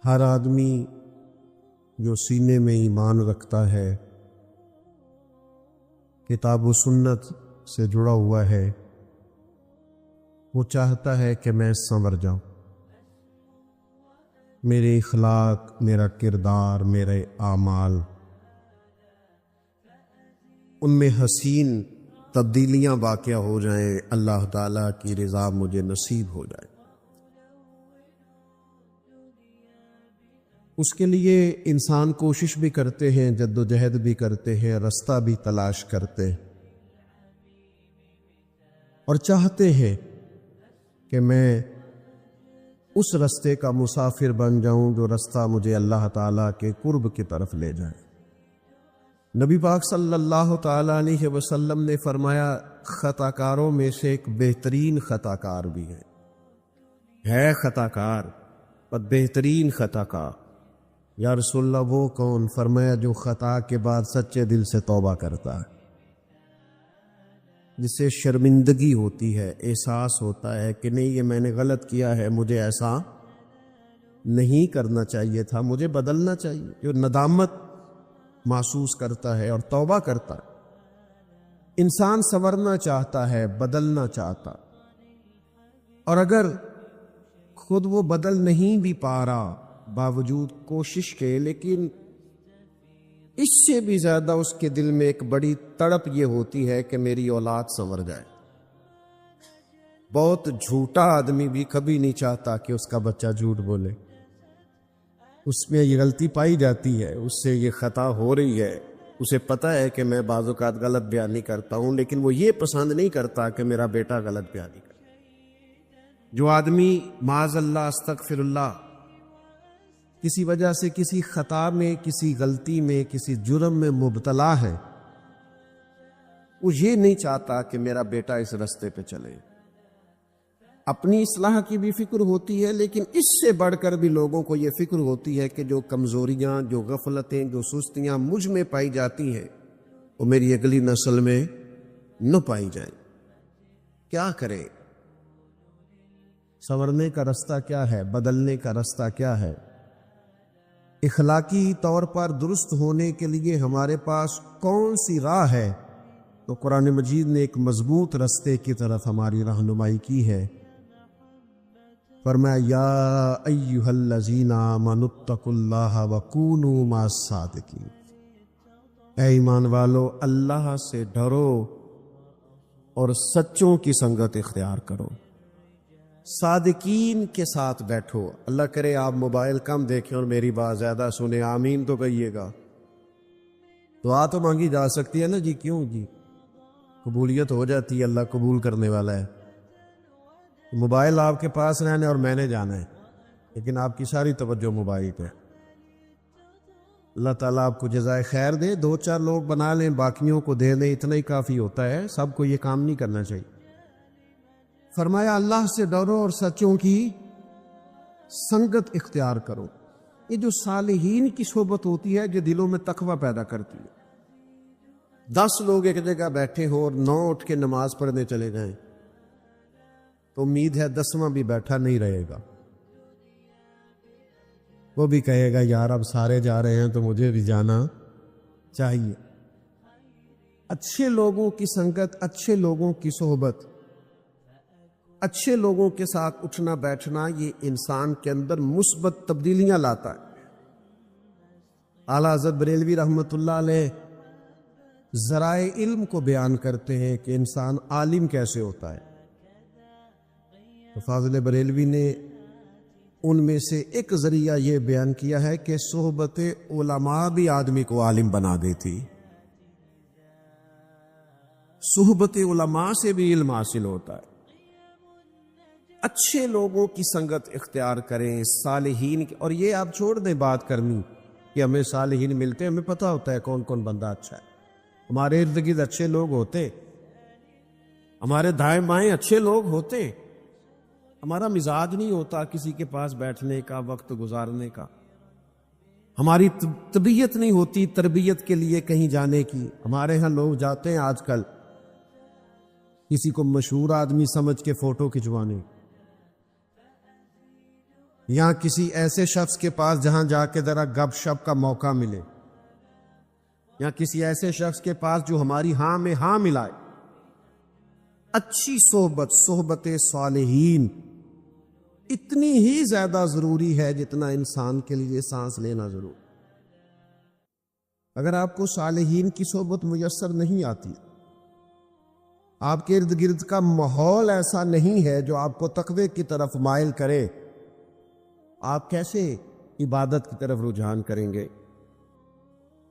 ہر آدمی جو سینے میں ایمان رکھتا ہے، کتاب و سنت سے جڑا ہوا ہے، وہ چاہتا ہے کہ میں سنور جاؤں، میرے اخلاق، میرا کردار، میرے اعمال، ان میں حسین تبدیلیاں واقع ہو جائیں، اللہ تعالیٰ کی رضا مجھے نصیب ہو جائے۔ اس کے لیے انسان کوشش بھی کرتے ہیں، جد و جہد بھی کرتے ہیں، رستہ بھی تلاش کرتے ہیں، اور چاہتے ہیں کہ میں اس رستے کا مسافر بن جاؤں جو رستہ مجھے اللہ تعالیٰ کے قرب کی طرف لے جائے۔ نبی پاک صلی اللہ تعالیٰ علیہ وسلم نے فرمایا، خطا کاروں میں سے ایک بہترین خطا کار بھی ہے خطا کار پر بہترین خطا کار۔ یا رسول اللہ وہ کون؟ فرمایا جو خطا کے بعد سچے دل سے توبہ کرتا ہے، جسے شرمندگی ہوتی ہے، احساس ہوتا ہے کہ نہیں یہ میں نے غلط کیا ہے، مجھے ایسا نہیں کرنا چاہیے تھا، مجھے بدلنا چاہیے، جو ندامت محسوس کرتا ہے اور توبہ کرتا ہے۔ انسان سنورنا چاہتا ہے، بدلنا چاہتا، اور اگر خود وہ بدل نہیں بھی پا رہا باوجود کوشش کے، لیکن اس سے بھی زیادہ اس کے دل میں ایک بڑی تڑپ یہ ہوتی ہے کہ میری اولاد سنور جائے۔ بہت جھوٹا آدمی بھی کبھی نہیں چاہتا کہ اس کا بچہ جھوٹ بولے، اس میں یہ غلطی پائی جاتی ہے، اس سے یہ خطا ہو رہی ہے، اسے پتہ ہے کہ میں بعض اوقات غلط بیانی کرتا ہوں، لیکن وہ یہ پسند نہیں کرتا کہ میرا بیٹا غلط بیانی کرے۔ جو آدمی معاذ اللہ استغفر اللہ کسی وجہ سے کسی خطا میں، کسی غلطی میں، کسی جرم میں مبتلا ہے، وہ یہ نہیں چاہتا کہ میرا بیٹا اس رستے پہ چلے۔ اپنی اصلاح کی بھی فکر ہوتی ہے، لیکن اس سے بڑھ کر بھی لوگوں کو یہ فکر ہوتی ہے کہ جو کمزوریاں، جو غفلتیں، جو سستیاں مجھ میں پائی جاتی ہیں وہ میری اگلی نسل میں نہ پائی جائیں۔ کیا کرے؟ سنورنے کا رستہ کیا ہے؟ بدلنے کا رستہ کیا ہے؟ اخلاقی طور پر درست ہونے کے لیے ہمارے پاس کون سی راہ ہے؟ تو قرآن مجید نے ایک مضبوط رستے کی طرف ہماری رہنمائی کی ہے۔ فرمایا یا ایھا الذین آمنوا اتقوا اللہ وکونوا مع الصادقین، اے ایمان والو اللہ سے ڈرو اور سچوں کی سنگت اختیار کرو، صادقین کے ساتھ بیٹھو۔ اللہ کرے آپ موبائل کم دیکھیں اور میری بات زیادہ سنیں، آمین تو کہیے گا۔ دعا تو مانگی جا سکتی ہے نا جی، کیوں جی؟ قبولیت ہو جاتی ہے، اللہ قبول کرنے والا ہے۔ موبائل آپ کے پاس رہنا ہے اور میں نے جانا ہے، لیکن آپ کی ساری توجہ موبائل پہ۔ اللہ تعالیٰ آپ کو جزائے خیر دے، 2-4 لوگ بنا لیں، باقیوں کو دے دیں، اتنا ہی کافی ہوتا ہے، سب کو یہ کام نہیں کرنا چاہیے۔ فرمایا اللہ سے ڈرو اور سچوں کی سنگت اختیار کرو۔ یہ جو صالحین کی صحبت ہوتی ہے جو دلوں میں تقوی پیدا کرتی ہے۔ 10 لوگ ایک جگہ بیٹھے ہو اور 9 اٹھ کے نماز پڑھنے چلے جائیں تو امید ہے 10واں بھی بیٹھا نہیں رہے گا، وہ بھی کہے گا یار اب سارے جا رہے ہیں تو مجھے بھی جانا چاہیے۔ اچھے لوگوں کی سنگت، اچھے لوگوں کی صحبت، اچھے لوگوں کے ساتھ اٹھنا بیٹھنا، یہ انسان کے اندر مثبت تبدیلیاں لاتا ہے۔ اعلیٰ حضرت بریلوی رحمۃ اللہ علیہ ذرائع علم کو بیان کرتے ہیں کہ انسان عالم کیسے ہوتا ہے، تو فاضل بریلوی نے ان میں سے ایک ذریعہ یہ بیان کیا ہے کہ صحبت علماء بھی آدمی کو عالم بنا دیتی، صحبت علماء سے بھی علم حاصل ہوتا ہے۔ اچھے لوگوں کی سنگت اختیار کریں، صالحین کی، اور یہ آپ چھوڑ دیں بات کرنی کہ ہمیں صالحین ملتے ہیں، ہمیں پتہ ہوتا ہے کون کون بندہ اچھا ہے، ہمارے ارد گرد اچھے لوگ ہوتے، ہمارے دائیں بائیں اچھے لوگ ہوتے، ہمارا مزاج نہیں ہوتا کسی کے پاس بیٹھنے کا، وقت گزارنے کا، ہماری طبیعت نہیں ہوتی تربیت کے لیے کہیں جانے کی۔ ہمارے ہاں لوگ جاتے ہیں آج کل کسی کو مشہور آدمی سمجھ کے فوٹو کھنچوانے، یا کسی ایسے شخص کے پاس جہاں جا کے ذرا گپ شپ کا موقع ملے، یا کسی ایسے شخص کے پاس جو ہماری ہاں میں ہاں ملائے۔ اچھی صحبت، صحبت صالحین اتنی ہی زیادہ ضروری ہے جتنا انسان کے لیے سانس لینا ضروری۔ اگر آپ کو صالحین کی صحبت میسر نہیں آتی، آپ کے ارد گرد کا ماحول ایسا نہیں ہے جو آپ کو تقوی کی طرف مائل کرے، آپ کیسے عبادت کی طرف رجحان کریں گے؟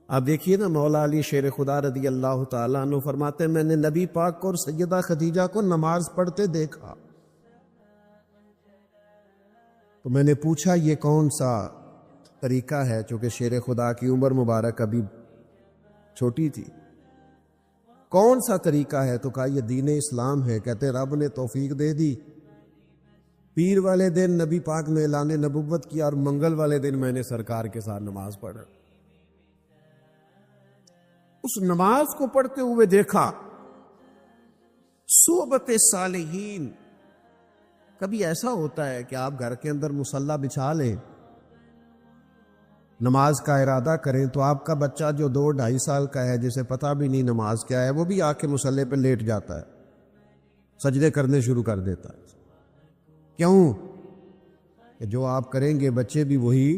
آپ دیکھیے نا، مولا علی شیر خدا رضی اللہ تعالیٰ عنہ فرماتے ہیں، میں نے نبی پاک کو اور سیدہ خدیجہ کو نماز پڑھتے دیکھا تو میں نے پوچھا یہ کون سا طریقہ ہے، چونکہ شیر خدا کی عمر مبارک ابھی چھوٹی تھی، کون سا طریقہ ہے؟ تو کہا یہ دین اسلام ہے۔ کہتے رب نے توفیق دے دی، پیر والے دن نبی پاک نے اعلان نبوت کیا اور منگل والے دن میں نے سرکار کے ساتھ نماز پڑھا۔ اس نماز کو پڑھتے ہوئے دیکھا۔ صحبت صالحین، کبھی ایسا ہوتا ہے کہ آپ گھر کے اندر مصلی بچھا لیں، نماز کا ارادہ کریں تو آپ کا بچہ جو 2-2.5 سال کا ہے، جسے پتہ بھی نہیں نماز کیا ہے، وہ بھی آ کے مصلی پہ لیٹ جاتا ہے، سجدے کرنے شروع کر دیتا ہے۔ کیوں؟ کہ جو آپ کریں گے بچے بھی وہی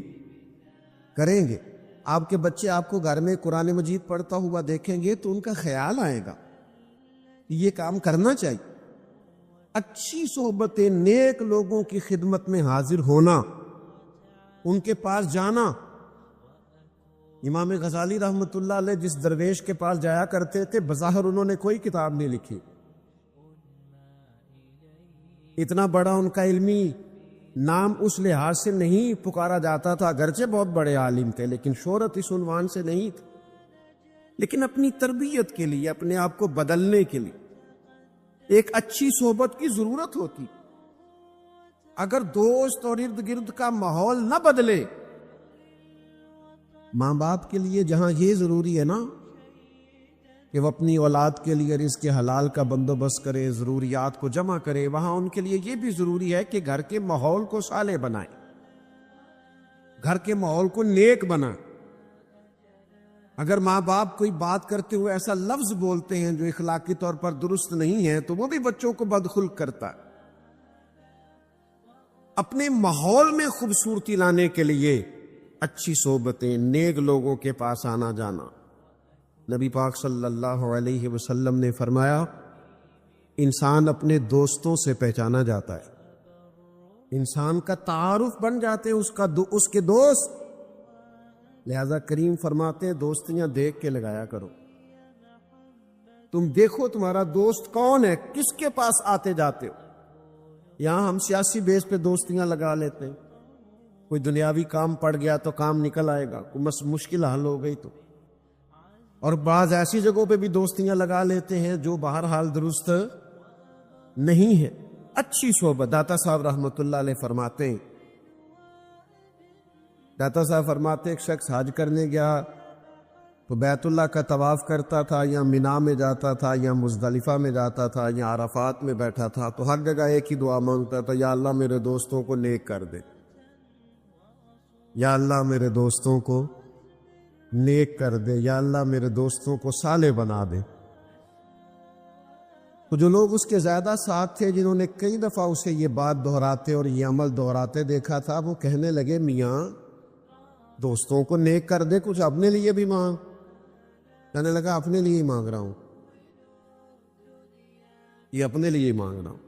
کریں گے۔ آپ کے بچے آپ کو گھر میں قرآن مجید پڑھتا ہوا دیکھیں گے تو ان کا خیال آئے گا یہ کام کرنا چاہیے۔ اچھی صحبتیں، نیک لوگوں کی خدمت میں حاضر ہونا، ان کے پاس جانا۔ امام غزالی رحمۃ اللہ علیہ جس درویش کے پاس جایا کرتے تھے، بظاہر انہوں نے کوئی کتاب نہیں لکھی، اتنا بڑا ان کا علمی نام اس لحاظ سے نہیں پکارا جاتا تھا، اگرچہ بہت بڑے عالم تھے لیکن شہرت اس عنوان سے نہیں تھی۔ لیکن اپنی تربیت کے لیے، اپنے آپ کو بدلنے کے لیے ایک اچھی صحبت کی ضرورت ہوتی۔ اگر دوست اور ارد گرد کا ماحول نہ بدلے، ماں باپ کے لیے جہاں یہ ضروری ہے نا کہ وہ اپنی اولاد کے لیے رزق حلال کا بندوبست کرے، ضروریات کو جمع کرے، وہاں ان کے لیے یہ بھی ضروری ہے کہ گھر کے ماحول کو صالح بنائیں، گھر کے ماحول کو نیک بنائیں۔ اگر ماں باپ کوئی بات کرتے ہوئے ایسا لفظ بولتے ہیں جو اخلاقی طور پر درست نہیں ہے تو وہ بھی بچوں کو بدخلق کرتا ہے۔ اپنے ماحول میں خوبصورتی لانے کے لیے اچھی صحبتیں، نیک لوگوں کے پاس آنا جانا۔ نبی پاک صلی اللہ علیہ وسلم نے فرمایا، انسان اپنے دوستوں سے پہچانا جاتا ہے، انسان کا تعارف بن جاتے ہیں اس کے دوست۔ لہذا کریم فرماتے ہیں دوستیاں دیکھ کے لگایا کرو۔ تم دیکھو تمہارا دوست کون ہے، کس کے پاس آتے جاتے ہو۔ یہاں ہم سیاسی بیس پہ دوستیاں لگا لیتے ہیں، کوئی دنیاوی کام پڑ گیا تو کام نکل آئے گا، کوئی مشکل حل ہو گئی تو، اور بعض ایسی جگہوں پہ بھی دوستیاں لگا لیتے ہیں جو بہرحال درست نہیں ہے۔ اچھی صحبت، داتا صاحب رحمۃ اللہ علیہ فرماتے ہیں، داتا صاحب فرماتے ایک شخص حج کرنے گیا تو بیت اللہ کا طواف کرتا تھا، یا مینا میں جاتا تھا، یا مزدلفہ میں جاتا تھا، یا عرفات میں بیٹھا تھا، تو ہر جگہ ایک ہی دعا مانگتا تھا، یا اللہ میرے دوستوں کو نیک کر دے، یا اللہ میرے دوستوں کو نیک کر دے، یا اللہ میرے دوستوں کو صالح بنا دے۔ تو جو لوگ اس کے زیادہ ساتھ تھے، جنہوں نے کئی دفعہ اسے یہ بات دہراتے اور یہ عمل دہراتے دیکھا تھا، وہ کہنے لگے میاں دوستوں کو نیک کر دے، کچھ اپنے لیے بھی مانگ۔ کہنے لگا اپنے لیے ہی مانگ رہا ہوں، یہ اپنے لیے ہی مانگ رہا ہوں۔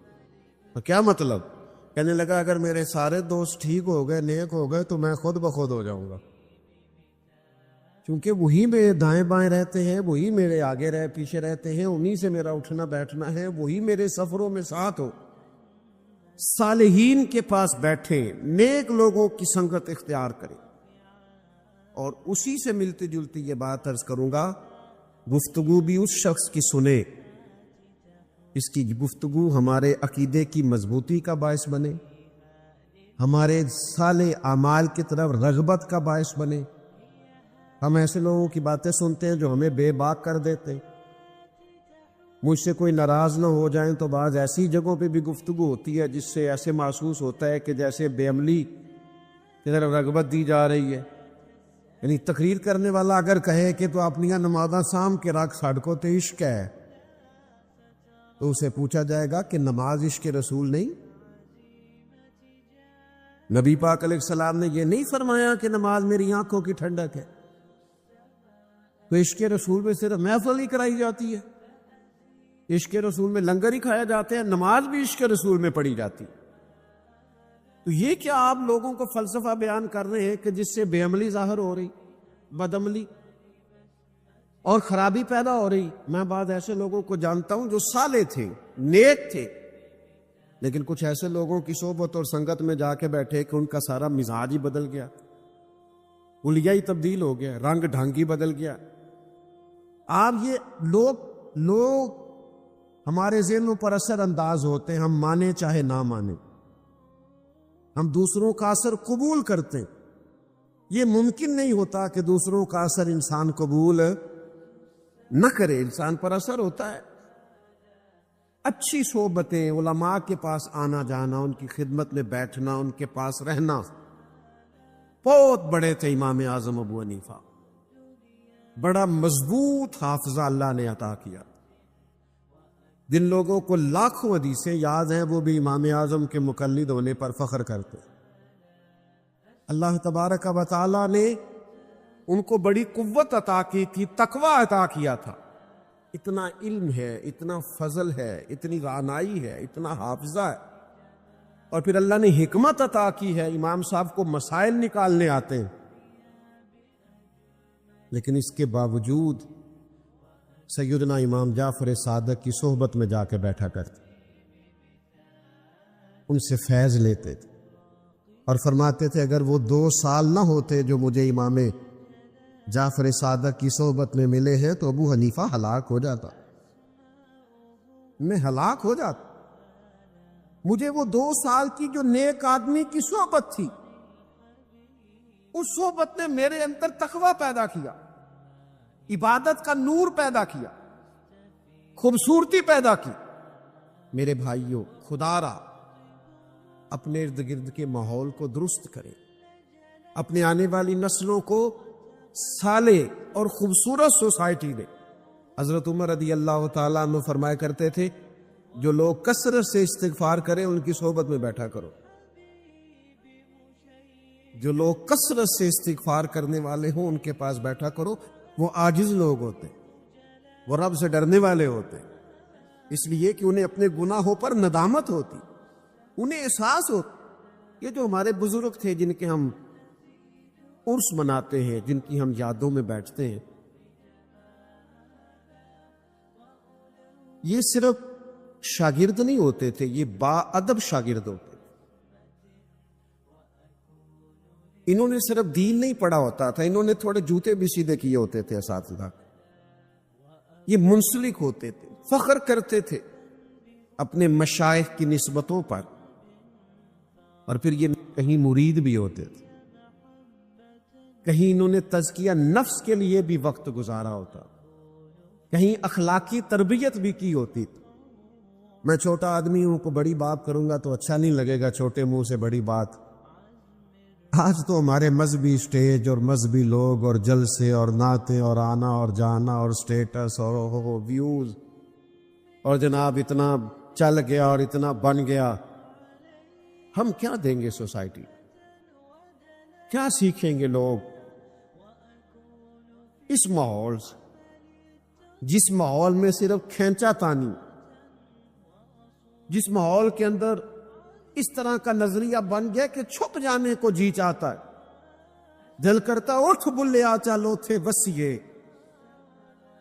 تو کیا مطلب؟ کہنے لگا اگر میرے سارے دوست ٹھیک ہو گئے، نیک ہو گئے، تو میں خود بخود ہو جاؤں گا، کیونکہ وہی میرے دائیں بائیں رہتے ہیں، وہی میرے آگے پیچھے رہتے ہیں، انہی سے میرا اٹھنا بیٹھنا ہے، وہی میرے سفروں میں ساتھ ہو۔ صالحین کے پاس بیٹھیں، نیک لوگوں کی سنگت اختیار کریں۔ اور اسی سے ملتی جلتی یہ بات عرض کروں گا، گفتگو بھی اس شخص کی سنے اس کی گفتگو ہمارے عقیدے کی مضبوطی کا باعث بنے، ہمارے صالح اعمال کی طرف رغبت کا باعث بنے۔ ہم ایسے لوگوں کی باتیں سنتے ہیں جو ہمیں بے باک کر دیتے ہیں۔ مجھ سے کوئی ناراض نہ ہو جائیں تو بعض ایسی جگہوں پہ بھی گفتگو ہوتی ہے جس سے ایسے محسوس ہوتا ہے کہ جیسے بے عملی کہ طرف رغبت دی جا رہی ہے. یعنی تقریر کرنے والا اگر کہے کہ تو اپنی نمازاں سام کے رکھ سڑکوں تے عشق ہے، تو اسے پوچھا جائے گا کہ نماز عشق رسول نہیں؟ نبی پاک علیہ السلام نے یہ نہیں فرمایا کہ نماز میری آنکھوں کی ٹھنڈک ہے؟ تو عشق رسول میں صرف محفل ہی کرائی جاتی ہے، عشق رسول میں لنگر ہی کھایا جاتے ہیں، نماز بھی عشق رسول میں پڑھی جاتی. تو یہ کیا آپ لوگوں کو فلسفہ بیان کر رہے ہیں کہ جس سے بے عملی ظاہر ہو رہی، بد عملی اور خرابی پیدا ہو رہی. میں بعض ایسے لوگوں کو جانتا ہوں جو صالح تھے، نیک تھے، لیکن کچھ ایسے لوگوں کی صحبت اور سنگت میں جا کے بیٹھے کہ ان کا سارا مزاج ہی بدل گیا، حلیہ ہی تبدیل ہو گیا، رنگ ڈھنگ ہی بدل گیا. آپ یہ لوگ ہمارے ذہنوں پر اثر انداز ہوتے ہیں، ہم مانیں چاہے نہ مانیں، ہم دوسروں کا اثر قبول کرتے ہیں. یہ ممکن نہیں ہوتا کہ دوسروں کا اثر انسان قبول نہ کرے، انسان پر اثر ہوتا ہے. اچھی صحبتیں، علماء کے پاس آنا جانا، ان کی خدمت میں بیٹھنا، ان کے پاس رہنا. بہت بڑے تھے امام اعظم ابو حنیفہ، بڑا مضبوط حافظہ اللہ نے عطا کیا. جن لوگوں کو لاکھوں حدیثیں یاد ہیں وہ بھی امام اعظم کے مقلد ہونے پر فخر کرتے. اللہ تبارک و تعالی نے ان کو بڑی قوت عطا کی تھی، تقوی عطا کیا تھا. اتنا علم ہے، اتنا فضل ہے، اتنی رعنائی ہے، اتنا حافظہ ہے، اور پھر اللہ نے حکمت عطا کی ہے. امام صاحب کو مسائل نکالنے آتے ہیں، لیکن اس کے باوجود سیدنا امام جعفر صادق کی صحبت میں جا کے بیٹھا کرتے، ان سے فیض لیتے تھے، اور فرماتے تھے اگر وہ 2 سال نہ ہوتے جو مجھے امام جعفر صادق کی صحبت میں ملے ہیں تو ابو حنیفہ ہلاک ہو جاتا، میں ہلاک ہو جاتا. مجھے وہ 2 سال کی جو نیک آدمی کی صحبت تھی، اس صحبت نے میرے اندر تقوی پیدا کیا، عبادت کا نور پیدا کیا، خوبصورتی پیدا کی. میرے بھائیوں، خدا را اپنے ارد گرد کے ماحول کو درست کریں، اپنے آنے والی نسلوں کو صالح اور خوبصورت سوسائٹی دیں. حضرت عمر رضی اللہ تعالیٰ عنہ فرمایا کرتے تھے جو لوگ کثرت سے استغفار کریں ان کی صحبت میں بیٹھا کرو. جو لوگ کثرت سے استغفار کرنے والے ہوں ان کے پاس بیٹھا کرو. وہ عاجز لوگ ہوتے ہیں، وہ رب سے ڈرنے والے ہوتے ہیں، اس لیے کہ انہیں اپنے گناہوں پر ندامت ہوتی، انہیں احساس ہوتا. یہ جو ہمارے بزرگ تھے جن کے ہم عرس مناتے ہیں، جن کی ہم یادوں میں بیٹھتے ہیں، یہ صرف شاگرد نہیں ہوتے تھے، یہ با ادب شاگرد ہوتے. انہوں نے صرف دین نہیں پڑھا ہوتا تھا، انہوں نے تھوڑے جوتے بھی سیدھے کیے ہوتے تھے اساتذہ. یہ منسلک ہوتے تھے، فخر کرتے تھے اپنے مشائخ کی نسبتوں پر، اور پھر یہ کہیں مرید بھی ہوتے تھے، کہیں انہوں نے تزکیہ نفس کے لیے بھی وقت گزارا ہوتا، کہیں اخلاقی تربیت بھی کی ہوتی. میں چھوٹا آدمی ہوں، کو بڑی بات کروں گا تو اچھا نہیں لگے گا، چھوٹے منہ سے بڑی بات. آج تو ہمارے مذہبی سٹیج اور مذہبی لوگ اور جلسے اور نعتیں اور آنا اور جانا اور سٹیٹس اور ویوز، اور جناب اتنا چل گیا اور اتنا بن گیا. ہم کیا دیں گے سوسائٹی؟ کیا سیکھیں گے لوگ اس ماحول سے، جس ماحول میں صرف کھینچا تانی، جس ماحول کے اندر اس طرح کا نظریہ بن گیا کہ چھپ جانے کو جی چاہتا ہے. دل کرتا اٹھ بلے آ چلو تھے وسیے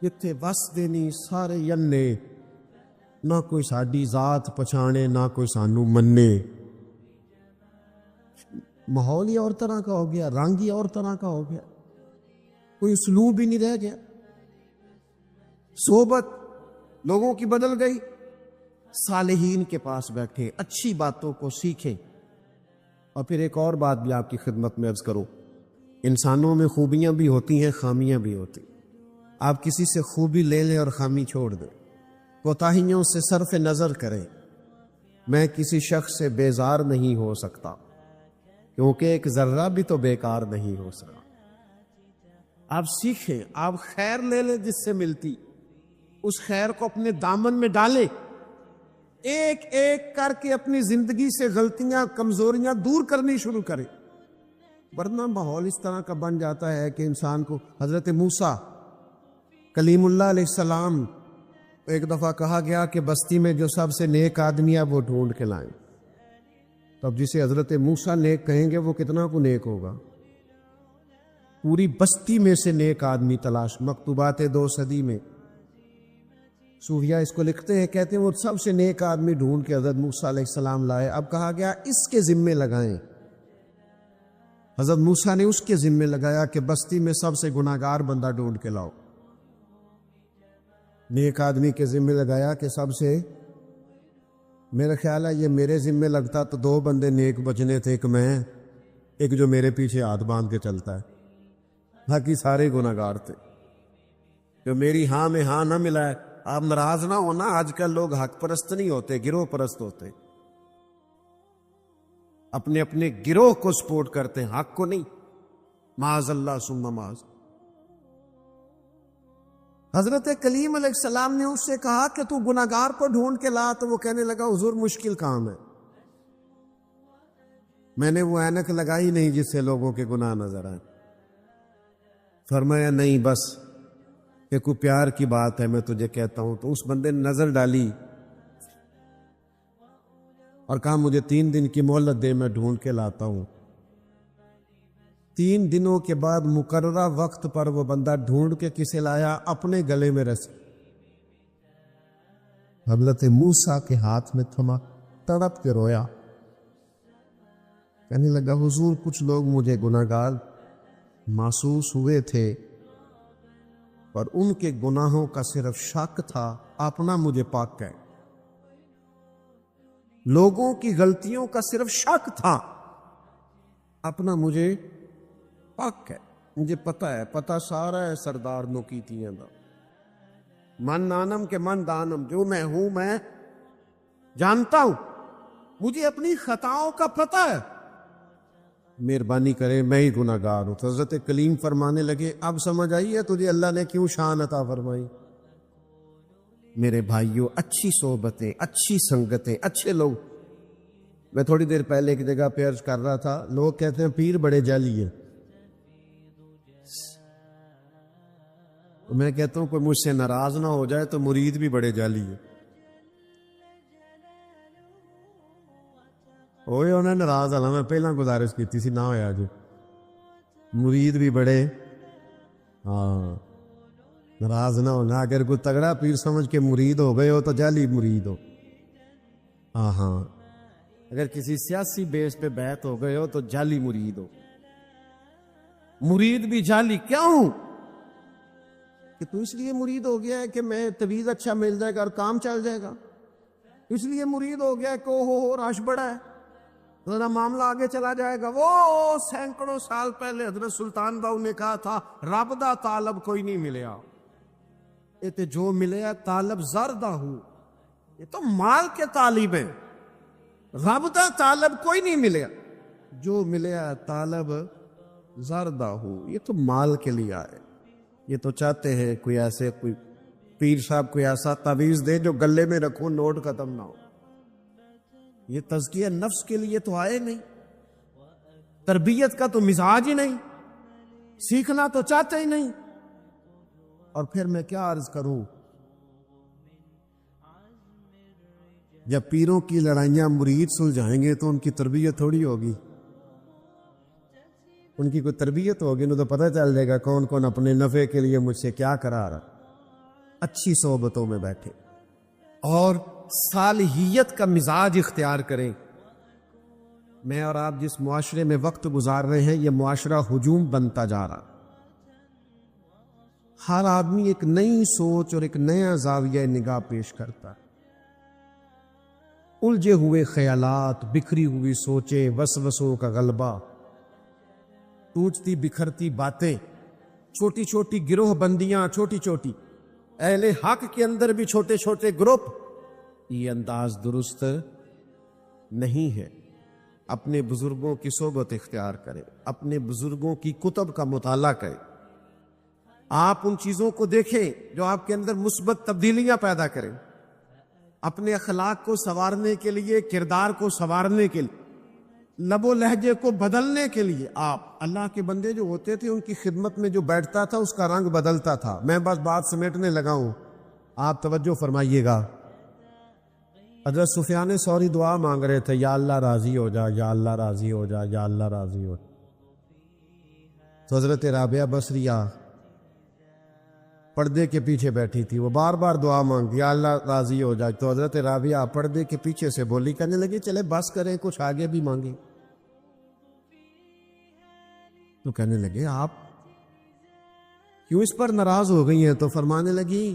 جتھے وس دینی سارے ینے، نہ کوئی ساڈی ذات پچھانے نہ کوئی سانو منے. ماحول ہی اور طرح کا ہو گیا، رنگ ہی اور طرح کا ہو گیا، کوئی اسلوب ہی نہیں رہ گیا. صحبت لوگوں کی بدل گئی. صالحین کے پاس بیٹھیں، اچھی باتوں کو سیکھیں. اور پھر ایک اور بات بھی آپ کی خدمت میں عرض کروں، انسانوں میں خوبیاں بھی ہوتی ہیں، خامیاں بھی ہوتی. آپ کسی سے خوبی لے لیں اور خامی چھوڑ دیں، کوتاہیوں سے صرف نظر کریں. میں کسی شخص سے بیزار نہیں ہو سکتا، کیونکہ ایک ذرہ بھی تو بیکار نہیں ہو سکا۔ آپ سیکھیں، آپ خیر لے لیں جس سے ملتی، اس خیر کو اپنے دامن میں ڈالیں، ایک ایک کر کے اپنی زندگی سے غلطیاں کمزوریاں دور کرنی شروع کریں، ورنہ ماحول اس طرح کا بن جاتا ہے کہ انسان کو۔ حضرت موسیٰ کلیم اللہ علیہ السلام ایک دفعہ کہا گیا کہ بستی میں جو سب سے نیک آدمی ہے وہ ڈھونڈ کے لائیں، تب جسے حضرت موسیٰ نیک کہیں گے وہ کتنا کو نیک ہوگا؟ پوری بستی میں سے نیک آدمی تلاش۔ مکتوبات 2 صدی میں صوفیہ اس کو لکھتے ہیں، کہتے ہیں وہ سب سے نیک آدمی ڈھونڈ کے حضرت موسیٰ علیہ السلام لائے۔ اب کہا گیا اس کے ذمے لگائیں۔ حضرت موسیٰ نے اس کے ذمے لگایا کہ بستی میں سب سے گناہگار بندہ ڈھونڈ کے لاؤ۔ نیک آدمی کے ذمے لگایا کہ سب سے، میرا خیال ہے یہ میرے ذمے لگتا تو 2 بندے نیک بچنے تھے، ایک میں، ایک جو میرے پیچھے ہاتھ باندھ کے چلتا ہے، باقی سارے گناہگار تھے۔ جو میری ہاں میں ہاں نہ ملا ہے، آپ ناراض نہ ہونا، آج کل لوگ حق پرست نہیں ہوتے، گروہ پرست ہوتے، اپنے اپنے گروہ کو سپورٹ کرتے ہیں، حق کو نہیں۔ معاذ اللہ ثم معاذ۔ حضرت کلیم علیہ السلام نے اس سے کہا کہ تو گناہگار کو ڈھونڈ کے لا، تو وہ کہنے لگا حضور مشکل کام ہے، میں نے وہ اینک لگائی نہیں جس سے لوگوں کے گناہ نظر آئے۔ فرمایا نہیں، بس کہ کوئی پیار کی بات ہے میں تجھے کہتا ہوں۔ تو اس بندے نے نظر ڈالی اور کہا مجھے 3 دن کی مہلت دے، میں ڈھونڈ کے لاتا ہوں۔ 3 دنوں کے بعد مقررہ وقت پر وہ بندہ ڈھونڈ کے کسے لایا؟ اپنے گلے میں رسی حضرت موسیٰ کے ہاتھ میں تھما، تڑپ کے رویا، کہنے لگا حضور کچھ لوگ مجھے گناہگار محسوس ہوئے تھے، پر ان کے گناہوں کا صرف شک تھا، اپنا مجھے پاک کہے۔ لوگوں کی غلطیوں کا صرف شک تھا، اپنا مجھے پاک ہے، مجھے پتہ ہے، پتہ سارا ہے سردار نو کیتیاں دا، من نانم کے من دانم، جو میں ہوں میں جانتا ہوں، مجھے اپنی خطاؤں کا پتہ ہے، مہربانی کرے میں ہی گناہگار ہوں۔ تو حضرت کلیم فرمانے لگے اب سمجھ آئی ہے تجھے اللہ نے کیوں شان عطا فرمائی؟ میرے بھائیوں، اچھی صحبتیں، اچھی سنگتیں، اچھے لوگ۔ میں تھوڑی دیر پہلے ایک جگہ پہ عرض کر رہا تھا، لوگ کہتے ہیں پیر بڑے جعلی ہیں، میں کہتا ہوں کوئی مجھ سے ناراض نہ ہو جائے تو مرید بھی بڑے جعلی ہیں۔ ہوئے انہیں ناراض آنا، میں پہلا گزارش کی تھی نہ ہویا جو مرید بھی بڑے، ہاں ناراض نہ ہونا۔ اگر کوئی تگڑا پیر سمجھ کے مرید ہو گئے ہو تو جعلی مرید ہو، ہاں اگر کسی سیاسی بیس پہ بیعت ہو گئے ہو تو جعلی مرید ہو۔ مرید بھی جعلی کیوں؟ کہ تو اس لیے مرید ہو گیا ہے کہ میں طویز اچھا مل جائے گا اور کام چل جائے گا، اس لیے مرید ہو گیا ہے کہ ہو رش بڑا ہے، ذرا معاملہ آگے چلا جائے گا۔ وہ سینکڑوں سال پہلے حضرت سلطان باؤ نے کہا تھا رب دا طالب کوئی نہیں ملیا، یہ تے جو ملیا طالب زردہ ہوں، یہ تو مال کے طالب ہیں، رب دا طالب کوئی نہیں ملیا، جو ملیا طالب زردہ ہوں، یہ تو مال کے لیے آئے۔ یہ تو چاہتے ہیں کوئی ایسے کوئی پیر صاحب کوئی ایسا تعویذ دے جو گلے میں رکھو نوٹ ختم نہ ہو۔ یہ تزکیہ نفس کے لیے تو آئے نہیں، تربیت کا تو مزاج ہی نہیں، سیکھنا تو چاہتے ہی نہیں۔ اور پھر میں کیا عرض کروں، جب پیروں کی لڑائیاں مرید سلجھائیں گے تو ان کی تربیت تھوڑی ہوگی، ان کی کوئی تربیت ہوگی نو تو پتہ چل جائے گا کون کون اپنے نفع کے لیے مجھ سے کیا کرا رہا۔ اچھی صحبتوں میں بیٹھے اور صالحیت کا مزاج اختیار کریں۔ میں اور آپ جس معاشرے میں وقت گزار رہے ہیں یہ معاشرہ ہجوم بنتا جا رہا، ہر آدمی ایک نئی سوچ اور ایک نیا زاویہ نگاہ پیش کرتا ہے، الجھے ہوئے خیالات، بکھری ہوئی سوچیں، وسوسوں کا غلبہ، ٹوٹتی بکھرتی باتیں، چھوٹی چھوٹی گروہ بندیاں، چھوٹی چھوٹی اہل حق کے اندر بھی چھوٹے چھوٹے گروپ، یہ انداز درست نہیں ہے۔ اپنے بزرگوں کی صحبت اختیار کریں، اپنے بزرگوں کی کتب کا مطالعہ کریں، آپ ان چیزوں کو دیکھیں جو آپ کے اندر مثبت تبدیلیاں پیدا کریں، اپنے اخلاق کو سنوارنے کے لیے، کردار کو سنوارنے کے لیے، لب و لہجے کو بدلنے کے لیے۔ آپ اللہ کے بندے جو ہوتے تھے ان کی خدمت میں جو بیٹھتا تھا اس کا رنگ بدلتا تھا۔ میں بس بات سمیٹنے لگا ہوں، آپ توجہ فرمائیے گا۔ حضرت سفیان ثوری دعا مانگ رہے تھے، یا اللہ راضی ہو جا، یا اللہ راضی ہو جا، یا اللہ راضی ہو جا۔ تو حضرت رابعہ بصریہ پردے کے پیچھے بیٹھی تھی، وہ بار بار دعا مانگتی، یا اللہ راضی ہو جائے۔ تو حضرت رابعہ پردے کے پیچھے سے بولی، کہنے لگی چلے بس کریں، کچھ آگے بھی مانگیں۔ تو کہنے لگے آپ کیوں اس پر ناراض ہو گئی ہیں؟ تو فرمانے لگی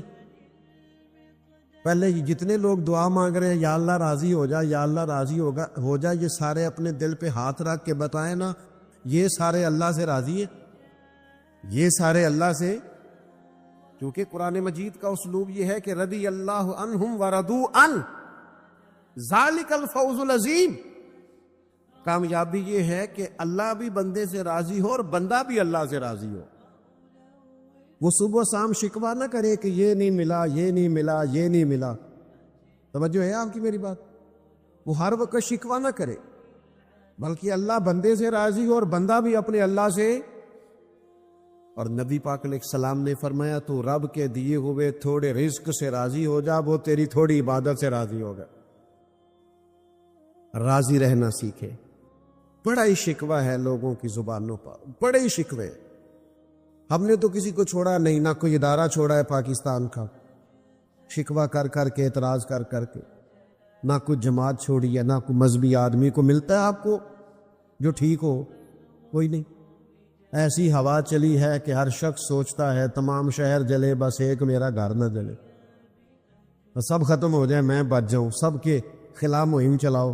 پہلے جتنے لوگ دعا مانگ رہے ہیں یا اللہ راضی ہو جا، یا اللہ راضی ہو جا، یہ سارے اپنے دل پہ ہاتھ رکھ کے بتائیں نا، یہ سارے اللہ سے راضی ہیں؟ یہ سارے اللہ سے، کیونکہ قرآن مجید کا اسلوب یہ ہے کہ رضی اللہ عنہم ورضوا عنہ، ذالک الفوز العظیم۔ کامیابی یہ ہے کہ اللہ بھی بندے سے راضی ہو اور بندہ بھی اللہ سے راضی ہو۔ وہ صبح شام شکوہ نہ کرے کہ یہ نہیں ملا، یہ نہیں ملا، یہ نہیں ملا۔ توجہ ہے آپ کی میری بات؟ وہ ہر وقت شکوہ نہ کرے، بلکہ اللہ بندے سے راضی ہو اور بندہ بھی اپنے اللہ سے۔ اور نبی پاک علیہ السلام نے فرمایا تو رب کے دیے ہوئے تھوڑے رزق سے راضی ہو جا، وہ تیری تھوڑی عبادت سے راضی ہوگا۔ راضی رہنا سیکھے۔ بڑا ہی شکوہ ہے لوگوں کی زبانوں پر، بڑے ہی شکوے۔ ہم نے تو کسی کو چھوڑا نہیں، نہ کوئی ادارہ چھوڑا ہے پاکستان کا، شکوہ کر کر کے، اعتراض کر کر کے، نہ کوئی جماعت چھوڑی ہے، نہ کوئی مذہبی آدمی کو ملتا ہے آپ کو جو ٹھیک ہو، کوئی نہیں۔ ایسی ہوا چلی ہے کہ ہر شخص سوچتا ہے تمام شہر جلے بس ایک میرا گھر نہ جلے، سب ختم ہو جائے میں بچ جاؤں، سب کے خلاف مہم چلاؤ۔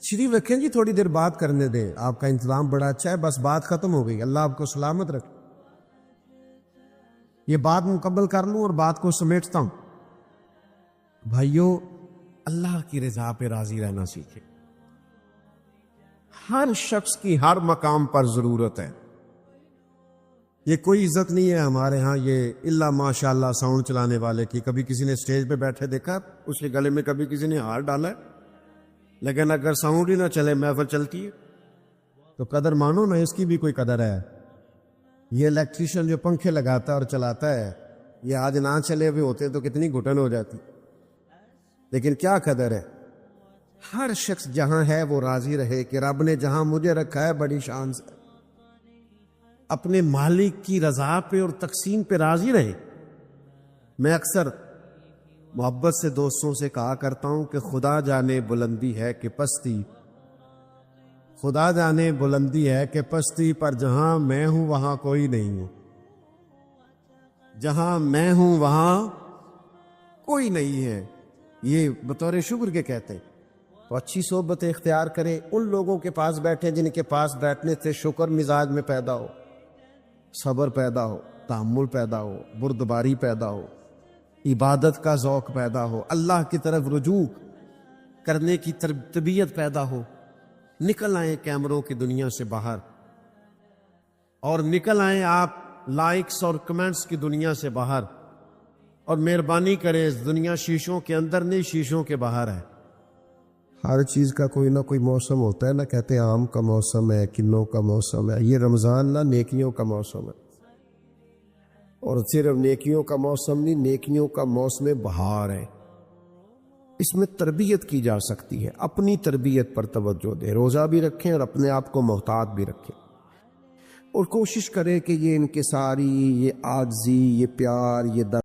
شریف رکھیں جی، تھوڑی دیر بات کرنے دیں، آپ کا انتظام بڑا اچھا ہے، بس بات ختم ہو گئی، اللہ آپ کو سلامت رکھے۔ یہ بات مکمل کر لوں اور بات کو سمیٹتا ہوں۔ بھائیو، اللہ کی رضا پہ راضی رہنا سیکھیں۔ ہر شخص کی ہر مقام پر ضرورت ہے۔ یہ کوئی عزت نہیں ہے ہمارے ہاں یہ الا ماشاء اللہ ساؤنڈ چلانے والے کی۔ کبھی کسی نے اسٹیج پہ بیٹھے دیکھا اس کے گلے میں کبھی کسی نے ہار ڈالا ہے؟ لیکن اگر ساؤنڈ ہی نہ چلے، محفل چلتی ہے تو قدر مانو نا، اس کی بھی کوئی قدر ہے۔ یہ الیکٹریشین جو پنکھے لگاتا ہے اور چلاتا ہے، یہ آج نہ چلے ہوئے ہوتے تو کتنی گھٹن ہو جاتی، لیکن کیا قدر ہے۔ ہر شخص جہاں ہے وہ راضی رہے کہ رب نے جہاں مجھے رکھا ہے بڑی شان سے، اپنے مالک کی رضا پہ اور تقسیم پہ راضی رہے۔ میں اکثر محبت سے دوستوں سے کہا کرتا ہوں کہ خدا جانے بلندی ہے کہ پستی، خدا جانے بلندی ہے کہ پستی، پر جہاں میں ہوں وہاں کوئی نہیں ہوں، جہاں میں ہوں وہاں کوئی نہیں ہے، یہ بطور شکر کے کہتے ہیں۔ تو اچھی صحبت اختیار کریں، ان لوگوں کے پاس بیٹھیں جن کے پاس بیٹھنے سے شکر مزاج میں پیدا ہو، صبر پیدا ہو، تحمل پیدا ہو، بردباری پیدا ہو، عبادت کا ذوق پیدا ہو، اللہ کی طرف رجوع کرنے کی طبیعت پیدا ہو۔ نکل آئیں کیمروں کی دنیا سے باہر، اور نکل آئیں آپ لائکس اور کمنٹس کی دنیا سے باہر، اور مہربانی کریں اس دنیا شیشوں کے اندر نہیں، شیشوں کے باہر ہے۔ ہر چیز کا کوئی نہ کوئی موسم ہوتا ہے، نہ کہتے آم کا موسم ہے، کنوں کا موسم ہے، یہ رمضان نہ نیکیوں کا موسم ہے، اور صرف نیکیوں کا موسم نہیں، نیکیوں کا موسم بہار ہے۔ اس میں تربیت کی جا سکتی ہے، اپنی تربیت پر توجہ دیں، روزہ بھی رکھیں اور اپنے آپ کو محتاط بھی رکھیں، اور کوشش کریں کہ یہ انکساری، یہ عاجزی، یہ پیار، یہ